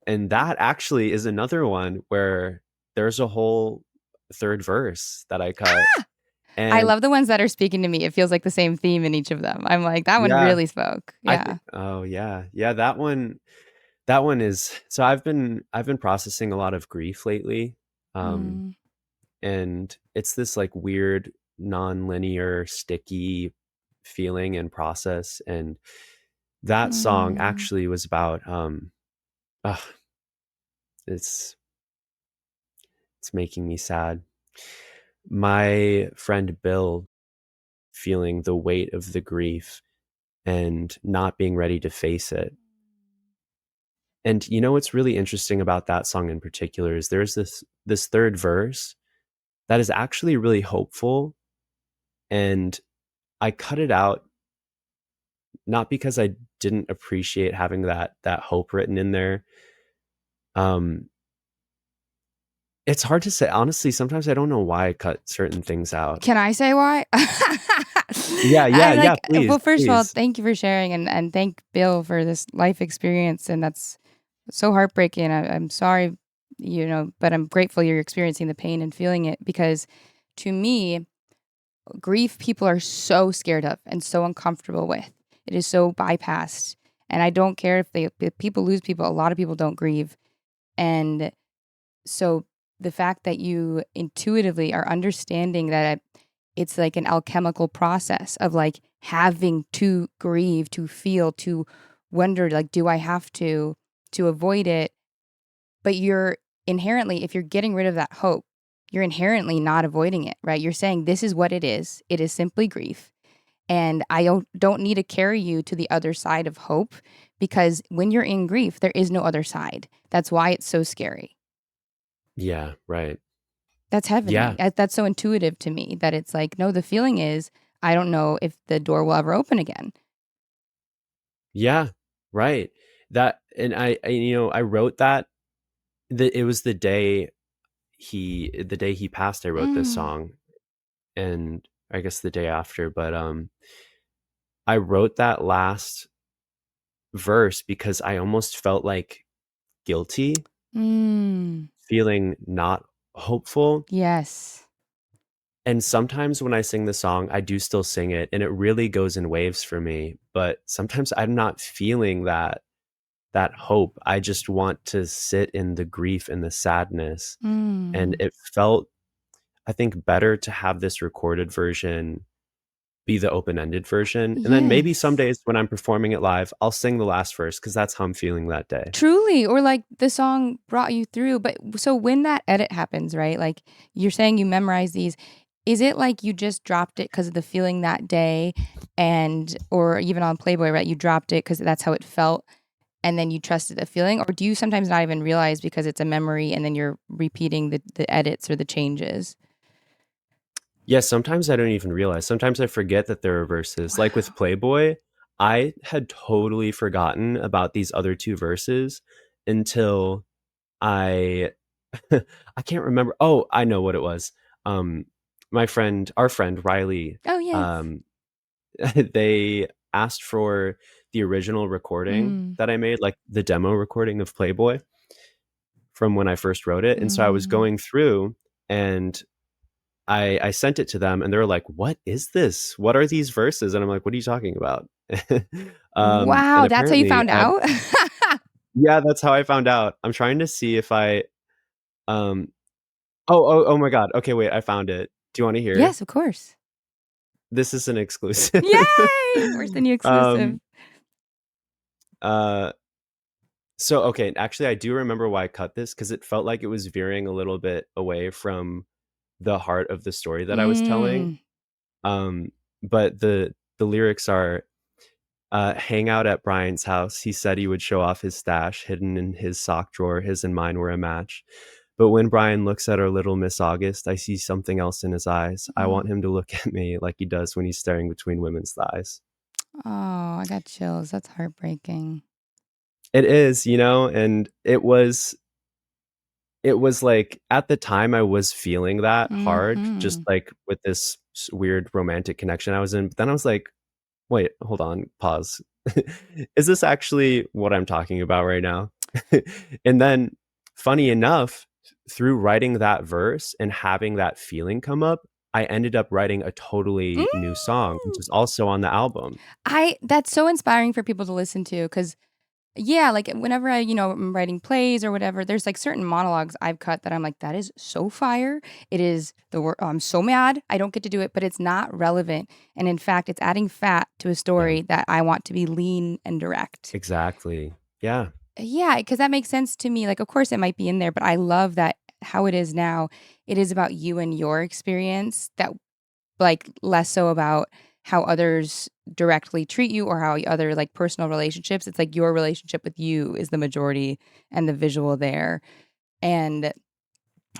And that actually is another one where there's a whole third verse that I cut. I And love the ones that are speaking to me. It feels like the same theme in each of them. I'm like, that one yeah, really spoke. I think Yeah. oh yeah. Yeah, that one is so I've been processing a lot of grief lately. Um Mm. and it's this like weird non-linear sticky feeling and process, and that song Mm. actually was about ugh, it's it's making me sad. My friend Bill feeling the weight of the grief and not being ready to face it. And what's really interesting about that song in particular is there's this third verse that is actually really hopeful, and I cut it out not because I didn't appreciate having that hope written in there. Um it's hard to say. Honestly, sometimes I don't know why I cut certain things out. Can I say why? Yeah, yeah, I yeah, like please, well, first of all, please. thank you for sharing and thank Bill for this life experience. And that's so heartbreaking. I'm sorry, but I'm grateful you're experiencing the pain and feeling it because to me, grief people are so scared of and so uncomfortable with. It is so bypassed. And I don't care if people lose people, a lot of people don't grieve. And so the fact that you intuitively are understanding that it's like an alchemical process of like having to grieve, to feel, to wonder, like, do I have to avoid it? But you're inherently, if you're getting rid of that hope, you're inherently not avoiding it, right? You're saying this is what it is. It is simply grief. And I don't need to carry you to the other side of hope because when you're in grief, there is no other side. That's why it's so scary. Yeah, right. That's heavenly. Yeah. That's so intuitive to me that it's like, no, the feeling is I don't know if the door will ever open again. Yeah, right. That and I wrote that it was the day he passed, I wrote this Mm. song, and I guess the day after, but I wrote that last verse because I almost felt like guilty, Mm. feeling not hopeful. Yes. And sometimes when I sing the song, I do still sing it, and it really goes in waves for me, but sometimes I'm not feeling that hope. I just want to sit in the grief and the sadness, and Mm. it felt, I think, better to have this recorded version be the open-ended version, and then maybe some Yes. days when I'm performing it live, I'll sing the last verse because that's how I'm feeling that day. Truly, or like the song brought you through. But so when that edit happens, right? Like you're saying you memorize these, is it like you just dropped it because of the feeling that day and or even on Playboy, right? You dropped it because that's how it felt and then you trusted the feeling? Or do you sometimes not even realize because it's a memory and then you're repeating the edits or the changes? Yeah, sometimes I don't even realize. Sometimes I forget that there are verses. Like with Wow. Playboy, I had totally forgotten about these other 2 verses until I I can't remember. Oh, I know what it was. Um, our friend Riley, Oh, yes. they asked for the original recording Mm. that I made, like the demo recording of Playboy from when I first wrote it. And so I was Mm. going through and I sent it to them and they were like, "What is this? What are these verses?" And I'm like, "What are you talking about?" And Wow, that's how you apparently found I had out? yeah, that's how I found out. I'm trying to see if um oh my god. Okay, wait, I found it. Do you wanna hear? Yes, of course. This is an exclusive. Yay! Where's the new exclusive? Um, uh, so, okay, actually, I do remember why I cut this because it felt like it was veering a little bit away from the heart of the story that I was telling. Mm. Um, but the lyrics are, hang out at Brian's house. He said he would show off his stash hidden in his sock drawer. His and mine were a match. But when Brian looks at our little Miss August, I see something else in his eyes. I want Mm. him to look at me like he does when he's staring between women's thighs. Oh, I got chills. That's heartbreaking. It is, and it was like at the time I was feeling that hard, just Mhm. like with this weird romantic connection I was in. But then I was like, wait, hold on, pause. Is this actually what I'm talking about right now? And then, funny enough, through writing that verse and having that feeling come up, I ended up writing a totally new song, which Mm. is also on the album. That's so inspiring for people to listen to because yeah, like whenever I'm writing plays or whatever, there's like certain monologues I've cut that I'm like, that is so fire. It is the word. Oh, I'm so mad. I don't get to do it, but it's not relevant. And in fact, it's adding fat to a Yeah, story that I want to be lean and direct. exactly. Yeah. Yeah, because that makes sense to me. Like, of course, it might be in there, but I love that how it is now. It is about you and your experience that like less so about how others directly treat you or how other like personal relationships. It's like your relationship with you is the majority and the visual there. And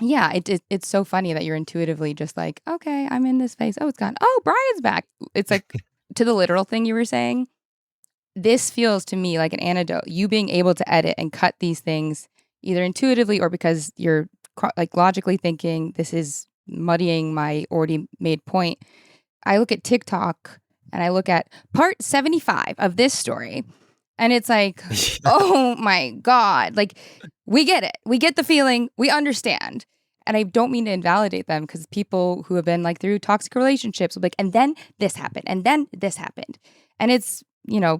yeah, it's so funny that you're intuitively just like, okay, I'm in this space. Oh, it's gone. Oh, Brian's back. It's like to the literal thing you were saying. This feels to me like an antidote. You being able to edit and cut these things either intuitively or because you're like logically thinking this is muddying my already made point. I look at TikTok and I look at part 75 of this story and it's like, oh my God. Like, we get it. We get the feeling. We understand. And I don't mean to invalidate them because people who have been like through toxic relationships will be like, and then this happened, and then this happened. And it's,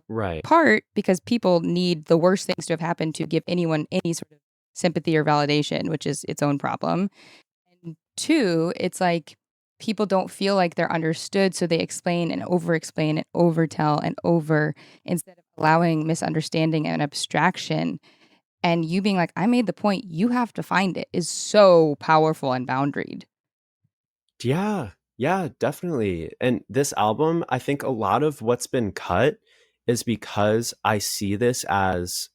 Right. part because people need the worst things to have happened to give anyone any sort of sympathy or validation, which is its own problem. And two, it's like people don't feel like they're understood, so they explain and overtell and over instead of allowing misunderstanding and abstraction. And you being like, I made the point, you have to find it is so powerful and boundaried. Yeah. Yeah, definitely. And this album, I think a lot of what's been cut is because I see this as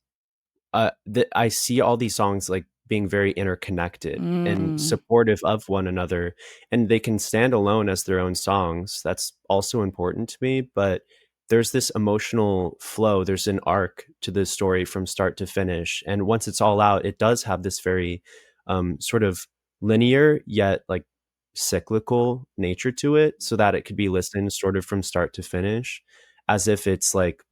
I see all these songs like being very interconnected and Mm. supportive of one another, and they can stand alone as their own songs. That's also important to me, but there's this emotional flow, there's an arc to the story from start to finish, and once it's all out, it does have this very sort of linear yet like cyclical nature to it, so that it could be listened sort of from start to finish, as if it's like,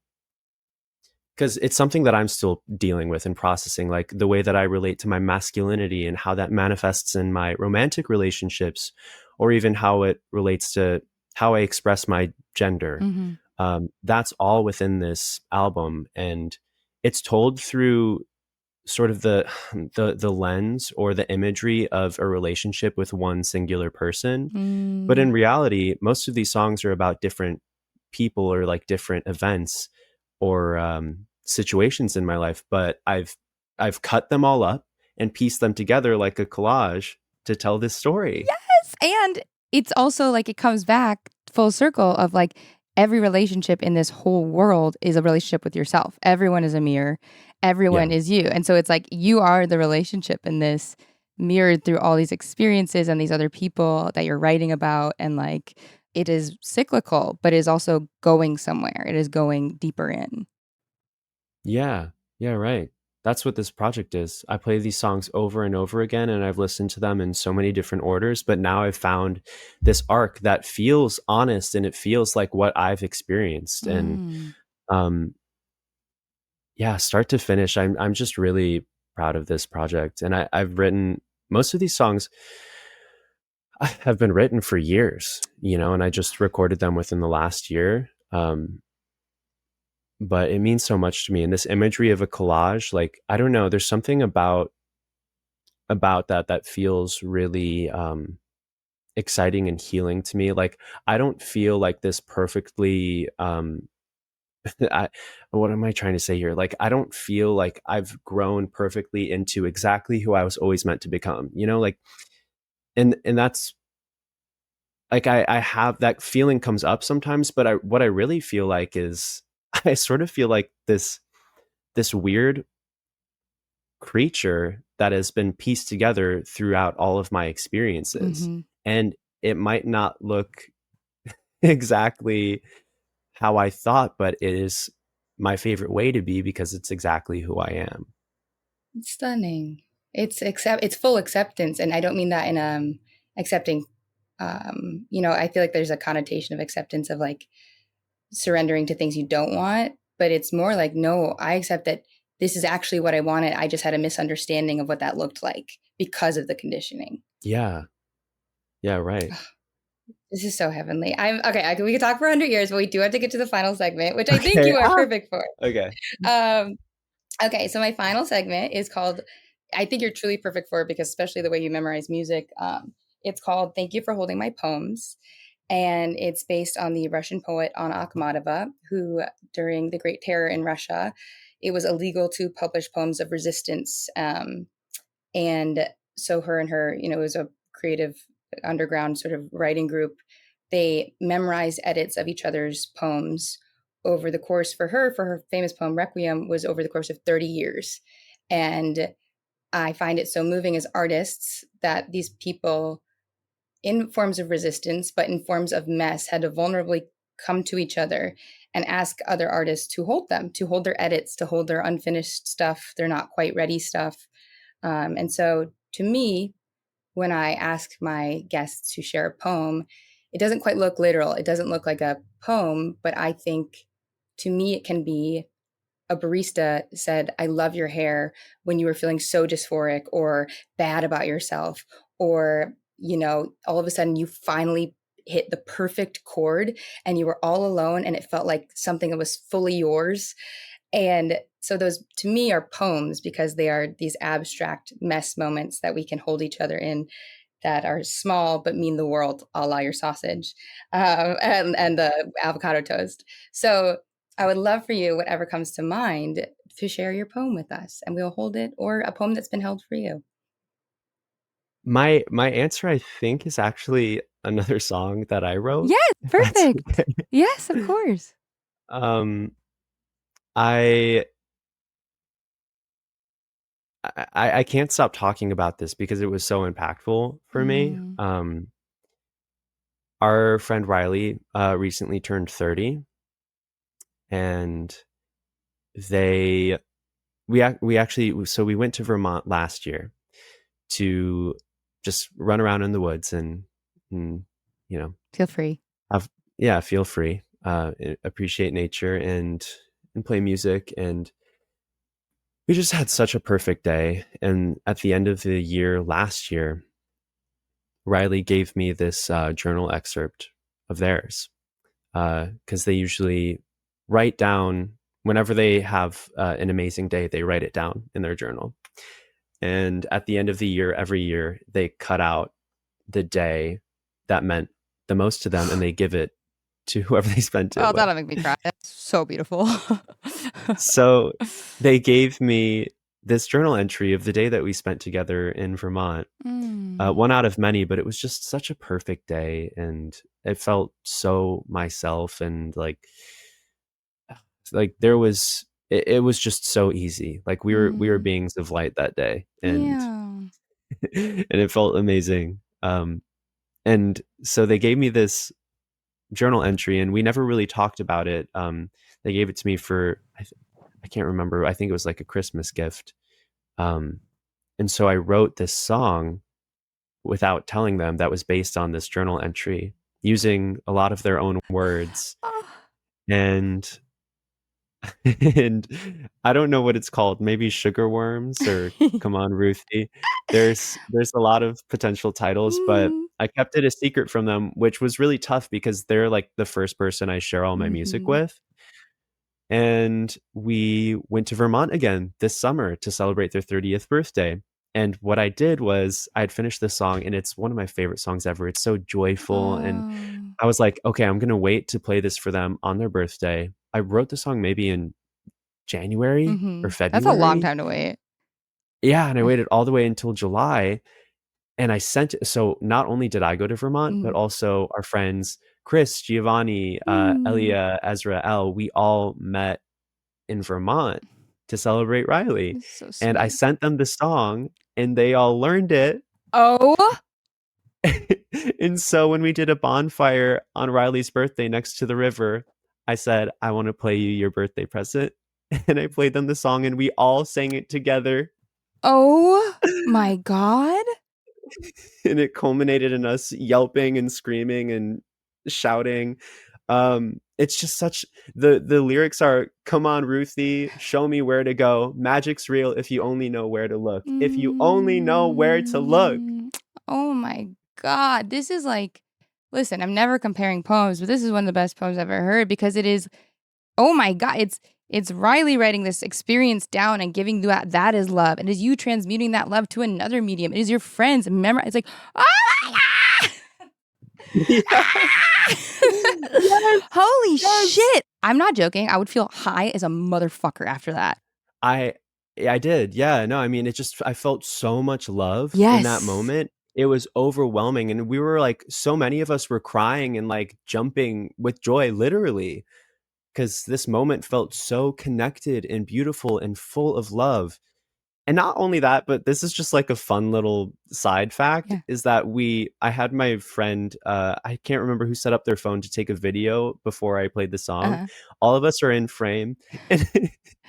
because it's something that I'm still dealing with and processing, like the way that I relate to my masculinity and how that manifests in my romantic relationships, or even how it relates to how I express my gender. Hmm. That's all within this album, and it's told through sort of the lens or the imagery of a relationship with one singular person. But in Mm. reality, most of these songs are about different people or like different events or situations in my life. But I've cut them all up and pieced them together like a collage to tell this story. Yes. And it's also like it comes back full circle of like every relationship in this whole world is a relationship with yourself. Everyone is a mirror. Yeah. Everyone is you. And so it's like you are the relationship in this, mirrored through all these experiences and these other people that you're writing about. And like it is cyclical, but it is also going somewhere. It is going deeper in. Yeah. Yeah, right. That's what this project is. I play these songs over and over again, and I've listened to them in so many different orders, but now I've found this arc that feels honest and it feels like what I've experienced. And Mm. um yeah, start to finish, I'm just really proud of this project. And I've written most of these songs have been written for years, and I just recorded them within the last year. But it means so much to me. And this imagery of a collage, like, I don't know, there's something about that feels really exciting and healing to me. Like, I don't feel like this perfectly I, what am I trying to say here? Like, I don't feel like I've grown perfectly into exactly who I was always meant to become, like, and that's like, I have that feeling comes up sometimes, but what I really feel like is I sort of feel like this weird creature that has been pieced together throughout all of my experiences. Hmm. And it might not look exactly how I thought, but it is my favorite way to be because it's exactly who I am. It's stunning. It's full acceptance, and I don't mean that in accepting. I feel like there's a connotation of acceptance of like surrendering to things you don't want, but it's more like, no, I accept that this is actually what I wanted. I just had a misunderstanding of what that looked like because of the conditioning. Yeah. Yeah, right. This is so heavenly. I'm okay. We could talk for 100 years, but we do have to get to the final segment, which I think Okay. you are perfect for. Okay. Um, okay, so my final segment is called, I think you're truly perfect for it because especially the way you memorize music. It's called Thank You for Holding My Poems. And it's based on the Russian poet Anna Akhmatova, who during the Great Terror in Russia, it was illegal to publish poems of resistance. And so her and her, it was a creative underground sort of writing group. They memorized edits of each other's poems over the course for her famous poem Requiem was over the course of 30 years. And I find it so moving as artists that these people in forms of resistance, but in forms of mess, had to vulnerably come to each other and ask other artists to hold them, to hold their edits, to hold their unfinished stuff, their not quite ready stuff. And so to me, when I ask my guests to share a poem, it doesn't quite look literal. It doesn't look like a poem, but I think to me, it can be a barista said, I love your hair when you were feeling so dysphoric or bad about yourself, or, all of a sudden you finally hit the perfect chord and you were all alone and it felt like something that was fully yours. And so those to me are poems because they are these abstract mess moments that we can hold each other in that are small but mean the world, a la your sausage and the avocado toast. So I would love for you, whatever comes to mind, to share your poem with us, and we'll hold it, or a poem that's been held for you. My answer, I think, is actually another song that I wrote. Yes, If that's perfect. okay. Yes, of course. Um, I I can't stop talking about this because it was so impactful for me. Mm. Our friend Riley recently turned 30, and they we actually so we went to Vermont last year to just run around in the woods and you know Feel free. have yeah feel free, appreciate nature and play music, and we just had such a perfect day. And at the end of the year last year, Riley gave me this journal excerpt of theirs, because they usually write down whenever they have an amazing day, they write it down in their journal. And at the end of the year, every year, they cut out the day that meant the most to them and they give it to whoever they spent it Oh, with. that'll make me cry. That's so beautiful. So they gave me this journal entry of the day that we spent together in Vermont. One out of many, but it was just such a perfect day, and it felt so myself, and like there was it was just so easy. Like we were beings of light that day, and Yeah. and it felt amazing. And so they gave me this journal entry, and we never really talked about it. They gave it to me for I can't remember. I think it was like a Christmas gift. And so I wrote this song without telling them that was based on this journal entry using a lot of their own words. Oh. And and I don't know what it's called, maybe Sugar Worms or Come On Ruthie. There's a lot of potential titles, but Mm. I kept it a secret from them, which was really tough because they're like the first person I share all my music Mhm. with. And we went to Vermont again this summer to celebrate their 30th birthday. And what I did was I'd finished this song, and it's one of my favorite songs ever. It's so joyful. And Oh. I was like, okay, I'm going to wait to play this for them on their birthday. I wrote the song maybe in January or That's a long February. time to wait. Yeah. And I waited all the way until July, and I sent it. So not only did I go to Vermont, but Mm. also our friends, Chris, Giovanni, Mm. Elia, Ezra, L, we all met in Vermont to celebrate Riley. It's so And I sweet. sent them the song, and they all learned it. Oh. And so when we did a bonfire on Riley's birthday next to the river, I said, I want to play you your birthday present. And I played them the song, and we all sang it together. Oh my God. And it culminated in us yelping and screaming and shouting. It's just such the lyrics are, come on Ruthie, show me where to go, magic's real if you only know where to look, if you only know where to look. Oh my God. This is like, listen, I'm never comparing poems, but this is one of the best poems I've ever heard because it is, oh my God, it's Riley writing this experience down and giving that is love. And it is you transmuting that love to another medium. It is your friends. It's like, oh my God. Yes. Holy Yes. shit. I'm not joking. I would feel high as a motherfucker after that. I did. Yeah, no, I mean, I felt so much love in that Yes. moment. It was overwhelming, and we were like, so many of us were crying and like jumping with joy, literally, because this moment felt so connected and beautiful and full of love. And not only that, but this is just like a fun little side fact, Yeah. is that I had my friend, I can't remember who set up their phone to take a video before I played the song. Uh-huh. All of us are in frame.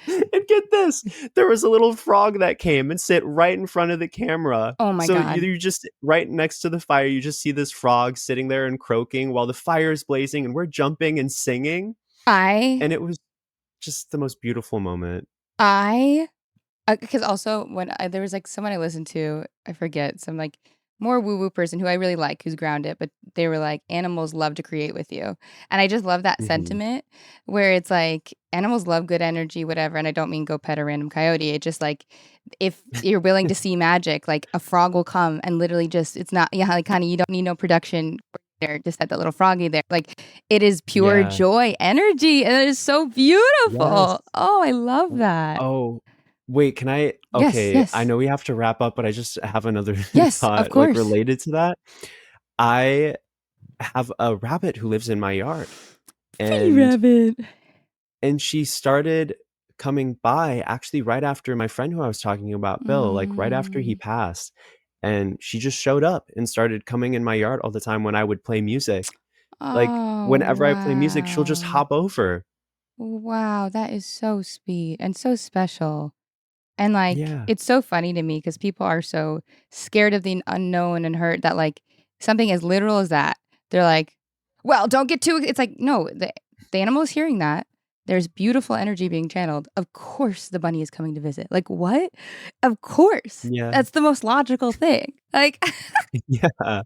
And, and get this, there was a little frog that came and sit right in front of the camera. Oh my So God. you just, right next to the fire, you just see this frog sitting there and croaking while the fire is blazing and we're jumping and singing. And it was just the most beautiful moment. Because also when there was like someone I listened to, I forget, some like more woo woo person who I really like, who's grounded, but they were like, animals love to create with you. And I just love that Mhm. sentiment where it's like, animals love good energy, whatever. And I don't mean go pet a random coyote. It just like, if you're willing to see magic, like a frog will come and literally just, it's not, yeah, like honey, you don't need no production there. Just had that little froggy there. Like it is pure Yeah. joy energy. And it is so beautiful. Yes. Oh, I love that. Oh, wait, can I? Yes, Okay, yes. I know we have to wrap up, but I just have another Yes, of thought, like course. related to that. I have a rabbit who lives in my yard, Pretty and rabbit. and she started coming by actually right after my friend who I was talking about, Bill, like right after he passed. And she just showed up and started coming in my yard all the time when I would play music. Like Oh, whenever I play music, she'll just wow. hop over. Wow, that is so sweet and so special. And like, Yeah. it's so funny to me because people are so scared of the unknown and hurt that like something as literal as that, they're like, well, don't get too, it's like, no, the animal is hearing that. There's beautiful energy being channeled. Of course the bunny is coming to visit. Like, what? Of course. Yeah. That's the most logical thing. Like, Yeah. oh,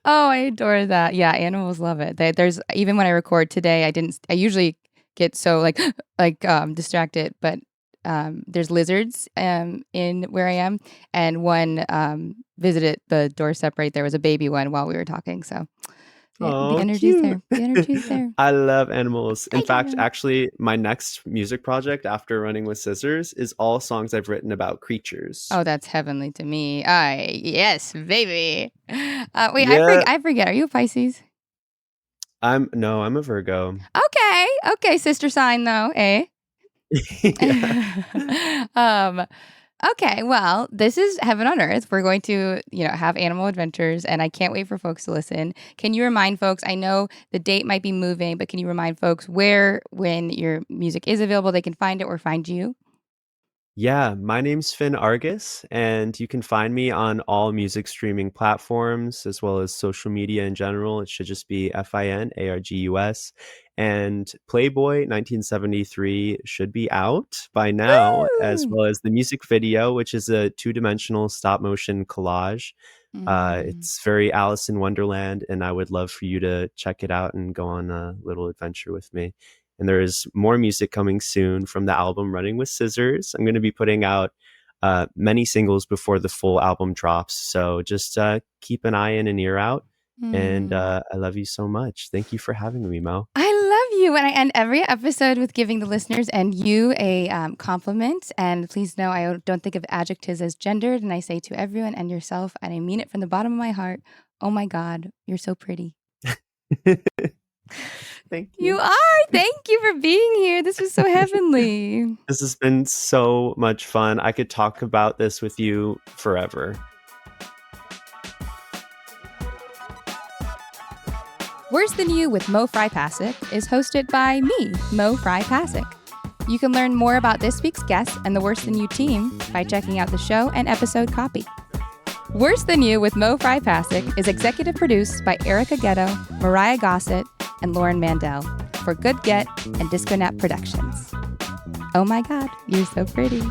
I adore that. Yeah, animals love it. There's even when I record today, I usually get so like distracted, but there's lizards in where I am, and one visited the doorstep right there was a baby one while we were talking. So the Oh, energy's cute. there. The energy's there. I love animals. In Thank fact, you. actually, my next music project after Running with Scissors is all songs I've written about creatures. Oh, that's heavenly to me. Yes, baby. Wait, Yeah. I forget. Are you a Pisces? I'm a Virgo. Okay, sister sign though, eh? Yeah. Okay, well, this is Heaven on Earth. We're going to, have animal adventures, and I can't wait for folks to listen. Can you remind folks, I know the date might be moving, but can you remind folks where, when your music is available, they can find it or find you? Yeah, my name's Finn Argus, and you can find me on all music streaming platforms as well as social media in general. It should just be FINARGUS. And Playboy 1973 should be out by now, as Woo! well as the music video, which is a two-dimensional stop-motion collage. It's very Alice in Wonderland, and I would love for you to check it out and go on a little adventure with me. And there is more music coming soon from the album Running with Scissors. I'm going to be putting out many singles before the full album drops. So just keep an eye in and ear out. And I love you so much. Thank you for having me, Mo. I love you. And I end every episode with giving the listeners and you a compliment. And please know I don't think of adjectives as gendered. And I say to everyone and yourself, and I mean it from the bottom of my heart, oh my God, you're so pretty. Thank You you. are. Thank you for being here. This was so heavenly. This has been so much fun. I could talk about this with you forever. Worse Than You with Mo Fry Pasick is hosted by me, Mo Fry Pasick. You can learn more about this week's guest and the Worse Than You team by checking out the show and episode copy. Worse Than You with Mo Fry Pasick is executive produced by Erica Ghetto, Mariah Gossett, and Lauren Mandel for Good Get and Disco Nap Productions. Oh my God, you're so pretty.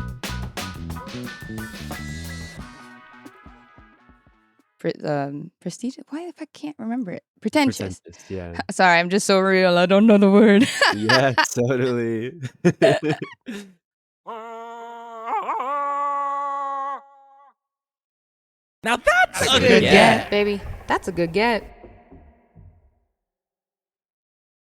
Prestigious? Why if I can't remember it? Pretentious. Yeah. Sorry, I'm just so real. I don't know the word. Yeah, totally. Now that's a good get, baby. That's a good get.